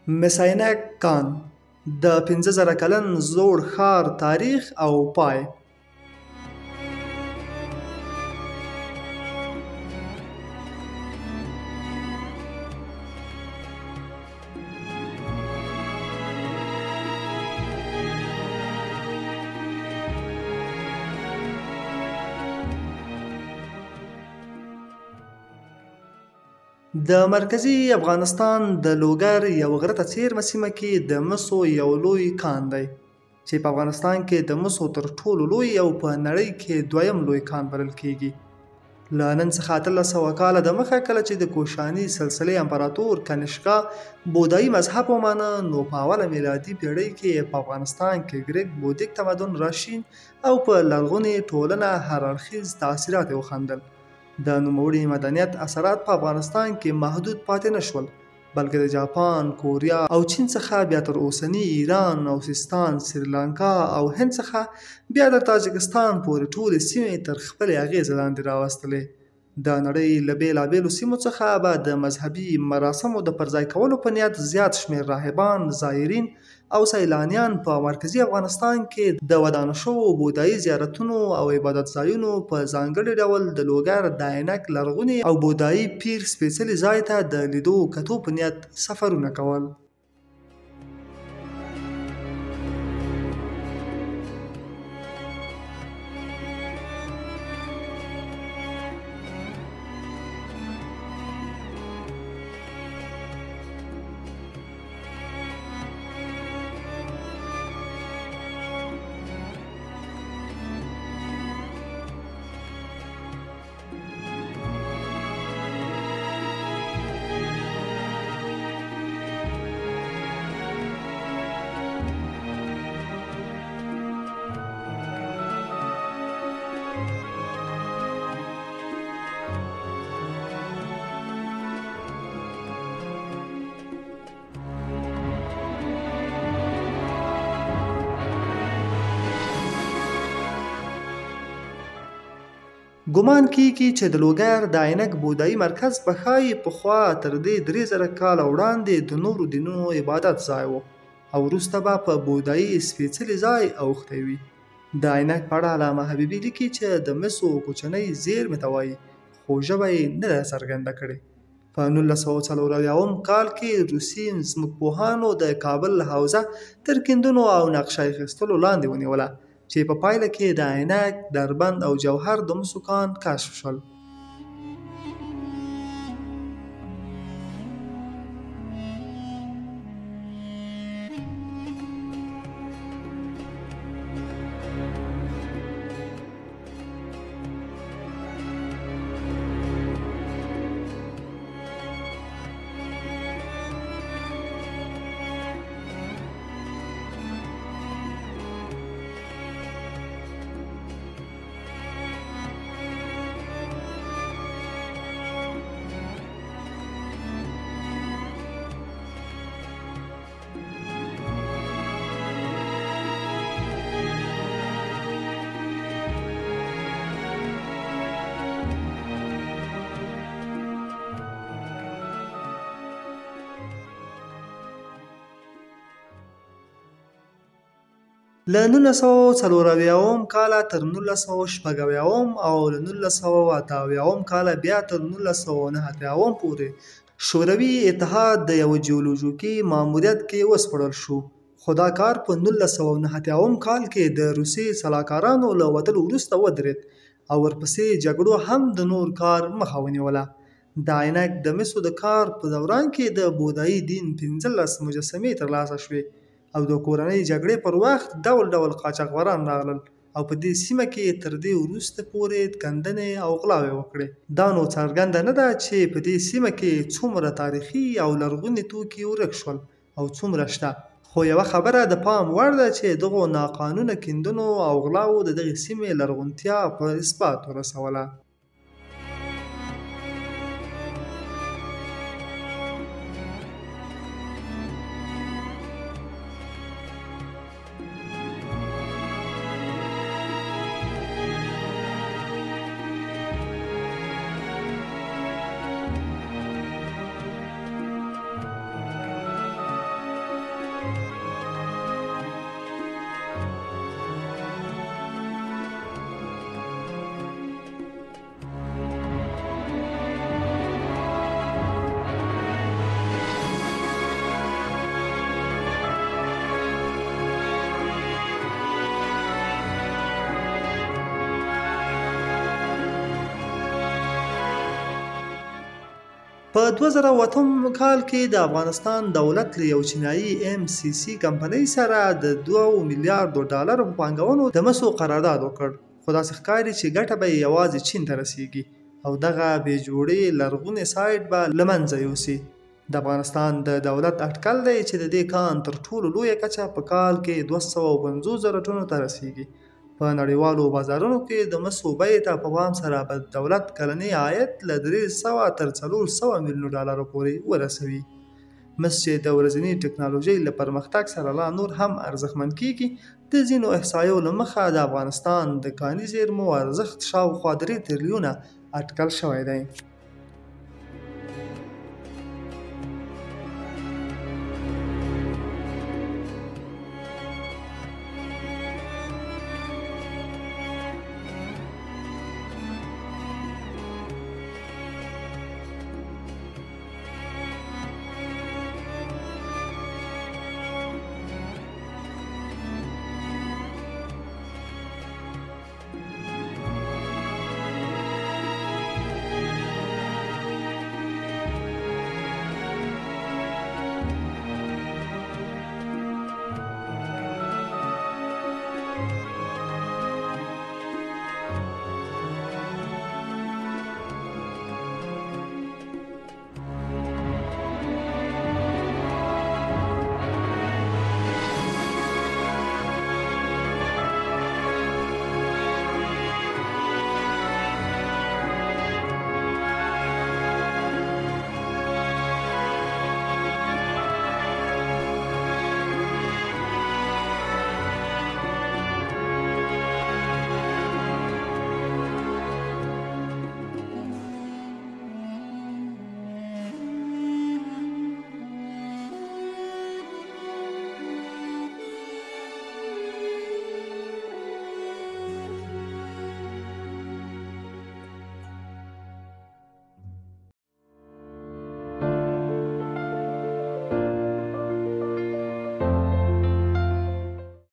مساینک کان د 15,000 کلن زوړ ښار تاریخ او پای. د مرکزي افغانستان د لوګر یو غره ته څیرمه سیمه کې د مسو یو لوی کان دی چې په افغانستان کې د مسو تر ټولو لوی او په نړۍ کې دویم لوی کان بلل کېږي. له نن څخه 1300 کاله دمخه کله چې د کوشاني سلسلې امپراتور کنیشکا بودایي مذهب ومانه، نو په اوله میلادي پیړۍ کې په افغانستان کې ګریک بودیک تمدن راشین او په لرغونې ټولنه هر اړخیز تاثیرات یې وښندل. د نوموړي مدنیت اثرات په افغانستان کې محدود پاتې نه شول، بلکې د جاپان، کوریا او چین څخه بیا تر اوسني ایران او سیستان، سریلانکا او هند څخه بیا د تاجکستان پورې ټولې سیمې تر خپلې اغېزې لاندې راوستلې. د نړۍ له بېلابېلو سیمو څخه به د مذهبي مراسمو د پرځای کولو په نیت زیات شمېر راهبان، زایرین او سیلانیان په مرکزي افغانستان کې د ودانه شوو بودایي زیارتونو او عبادت ځایونو په ځانګړي ډول د لوګر د عینک لرغوني او بودایي پیر سپېڅلي ځای ته د لیدو کتو په نیت سفرونه کول. ګومان کېږي چې د لوګر د عینک بودایي مرکز به ښایي پخوا تر دې 3000 کاله وړاندې د نورو دینونو عبادت ځای و او وروسته به په بودایي سپېڅلي ځای اوښتی وي. د عینک په اړه علامه حبیبي لیکي چې د مسو کوچنۍ زیرمې ته وایي، خو ژبه یې نه ده څرګنده کړې. په 1940 کال کې روسي ځمکپوهانو د کابل حوزه تر کیندنو او نقشه اخیستلو لاندې ونیوله، چې په پایله کې د عینک، دربند او جوهر د مسو کان کشف شول. له 1940 کاله تر 1980 او له 1988 کاله بیا تر 1989 پورې شوروي اتحاد د یو جیولوژیکي ماموریت کې وسپړل شو، خو دا کار په 1989 کال کې د روسي سلاکارانو له وتلو وروسته ودرېد او ورپسې جګړو هم د نور کار مخه ونیوله. د عینک د مسو د کار په دوران کې د بودایي دین 15 مجسمې ترلاسه شوې او د کورنۍ جګړې پر وخت ډول ډول قاچاقبران راغلل او په دې سیمه کې تر دې وروسته پورې کندنې او غلاوې وکړې. دا نو څرګنده نه ده چې په دې سیمه کې څومره تاریخي او لرغوني توکي ورک شول او څومره شته، خو یوه خبره د پام وړ ده چې دغو ناقانونه کیندنو او غلاو د دغې سیمې لرغونتیا په اثبات ورسوله. په 2008 کال کې د افغانستان دولت له یو چینایي MCC کمپنۍ سره د 2 میلیارډو ډالرو په پانګونو د مسو قرارداد وکړ، خو داسې ښکاري چې ګټه به یوازې چین ته رسیږي او دغه بې جوړې لرغونې سایټ به له منځه یوسي. د افغانستان د دولت اټکل دی چې د دې کان تر ټولو لویه کچه په کال کې 250,000 ټنو ته رسیږي. په نړیوالو بازارونو کې د مسو بیې ته په پام سره به دولت کلنی عاید له 300 تر 400 میلیونو ډالرو پورې ورسوي. مس چې د ورځني ټکنالوژۍ له پرمختګ سره لا نور هم ارزښتمن کیږي، د ځینو احصایو له مخه د افغانستان د کاني زیرمو ارزښت شاوخوا 3 تریلیونه اټکل شوی دی.